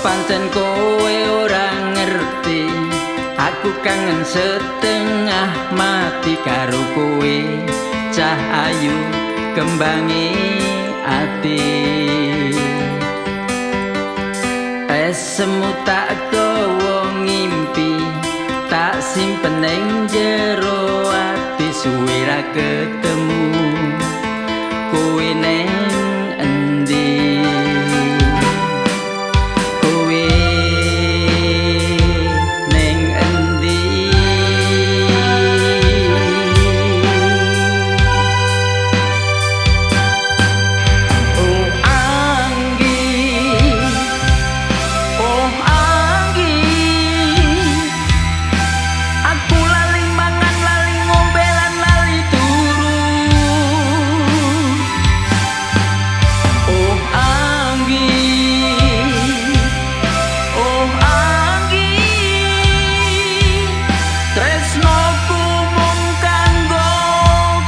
pancen kowe ora ngerti, aku kangen setengah mati karo kowe, cah ayu kembangi ati. Esemu tak kowo ngimpi, tak simpen ning jero ati, suwe ra ketemu kowe neng endi. Kowe neng endi. Oh Anggi, oh Anggi, aku lali mangan, lali ngombe lan lali turu. Oh Anggi, oh Anggi, tresnoku mung kanggo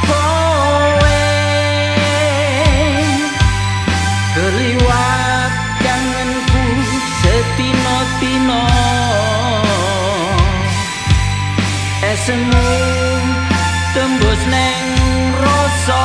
kowe. Keliwat kangenku setino-tino, esemu tembus neng rasa.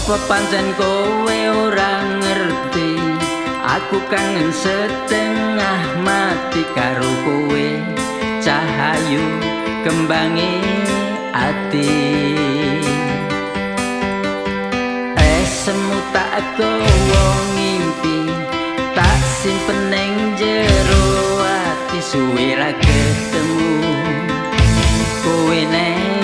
Apa pancen kowe ora ngerti, aku kangen setengah mati karo kowe, cahayu kembangi ati. Esemu tak kowo ngimpi, tak simpen ning jero ati, suwe ra ketemu kowe neng